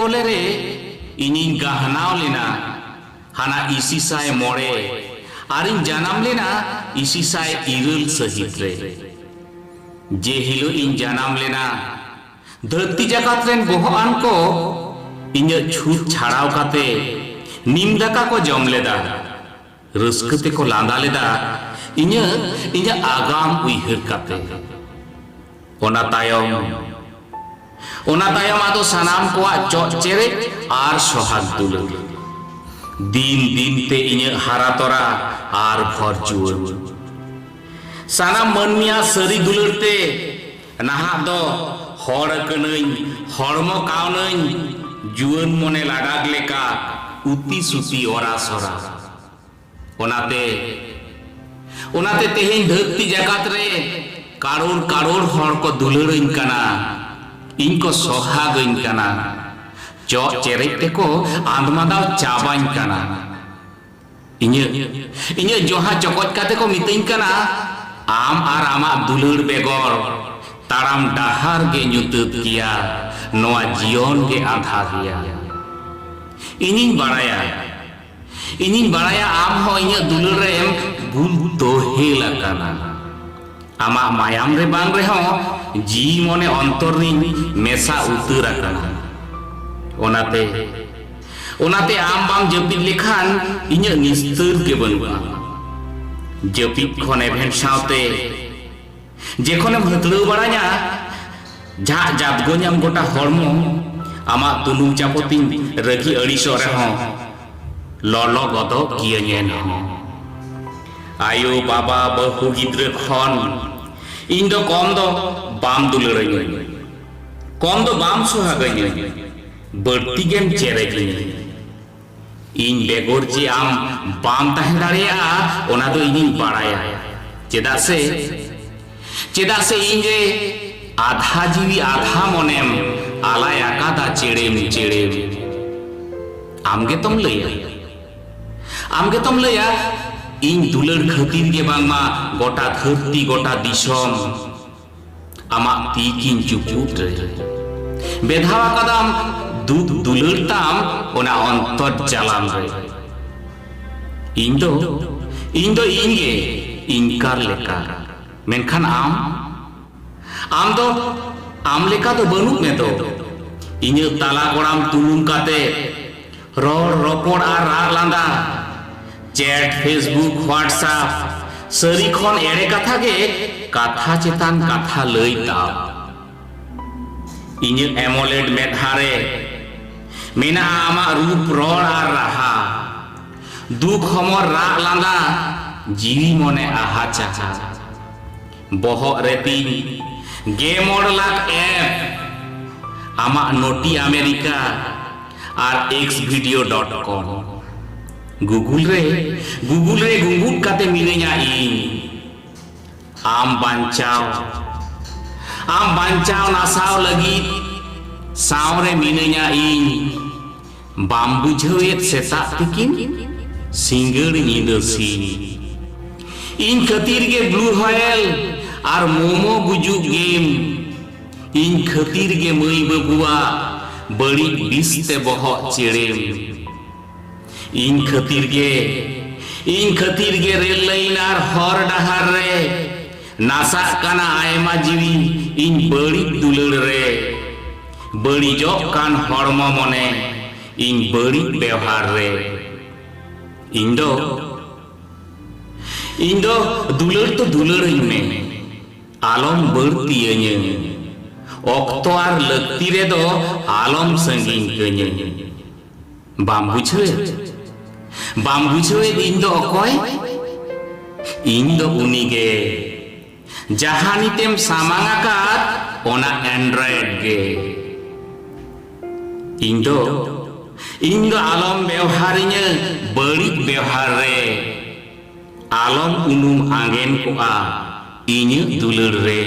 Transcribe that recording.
कोले रे इनिन गहनाव लेना हाना इसी साय मोड़े आरिन जन्म लेना इसी साय इरल सहित रे जे हिलो इन जन्म लेना धरती जगत रेन बोहान को इन्हें छूट छाड़ाव काते नीम दाका को जम लेदा रस्कते को लांदा लेदा इन्हें आगाम उइहर काते ओना तायम आदो सनाम को चेरे आर सोहाग दुलर दिन दिन ते इन्हें हारा तोरा आर भर जुअर सनाम मनमिया सरी दुलरते नहा दो हर कनई हरमो कावनई जुअन मने लाडाग लेका उती सुती ओरा सोरा ओनाते तेहेन धरती जगत रे कारोड़ कारोड़ हर को दुलरइन कना इनको सोहागइन कना चो चेरेते को आंदमादाव चाबाइन कना इन्हें जोहा चकोच काते को मितइन कना आम आर आमा दुलर बेगोर ताराम डाहार गे ᱧᱩᱛᱟᱹᱛ किया नोआ जीवन गे आधा किया इनिन बाड़ाया आम हो इन्हें दुलर रे बुल दोहेल काना आमा मायाम रे बांग रे हो जी मने अंतर री मेसा उतर काना ओनाते आम बांग जपिद लेखान इन्हें निस्तर गे बनुआ जपिद खन एभेन सावते जेखने भतलौ बाड़ाया जा जादगो냐म गोटा हरमो आमा तुनुम चापती रगी अड़ीसो रेहो ललो गदो कियेन आयो बाबा बहु गिद्रे खन इन दो कम दो बाम दुलरई कम दो बाम सुहागई बड़ती गेम चेरेगी इन बेगोर जे आम बाम ताहें दाड़ेया ओना दो इनिन बाड़ाया चेदा से इंजे आधा जीवी आधा मोनेम आलाय आकादा चेड़ेम आमगे तुम लैया इन दुलर खातिर के बांगमा गोटा धरती गोटा दिसम आमा तीकिन चुपुट रे बेधावा कदम दुख दुलर ताम ओना अंतर जालाम रे इंदो इंगे इनकार लेका मेनखान आम दो आम लेका तो बनुक में तो इन्हें ताला कोड़ाम तुलुम काते रोड रोपड़ आर राग लांदा चैट फेसबुक व्हाट्सएप सरी खन एड़े कथा के कथा चेतान कथा लई ता इन्हें एमोलेड मेधारे मेना आमा रूप रोड आर रहा दुख हमर राग लांदा जीवी मने आहा चाहा बहक रेती गेमोड़ लाख ऐप आमा नोटी अमेरिका और xvideo.com गूगल रे गुंगुट काते मिलेኛ इन आम बांचाव नासाव लगी सावरे मिलेኛ इन बाम बुझावेत सेता तिकिन सिंगड़ नीदसी इन खातिर के ब्लू व्हेल और मोमो गुजु गेम इन खातिर के मई बबुआ बड़ी बिस्ते बहक चेड़ेम इन खातिर के रेल लाइन और हर डहार रे नासा काना आयमा जीवी इन बड़ी दुलड़ रे बड़ी जो कान हड़मो मने इन बड़ी व्यवहार रे इंदो दुलर तो दुलर में आलम बढ़ती अक्तो आर लगती रे दो आलम संगीन कने बाम बुझे इंदो अकोय इंदो उनीगे जहानितेम सामांगा कात ओना एंड्रॉइड गे इंदो आलम व्यवहारिnya बड़ी व्यवहार रे आलम उनुम आंगेन कोआ इन्हें दुलर रे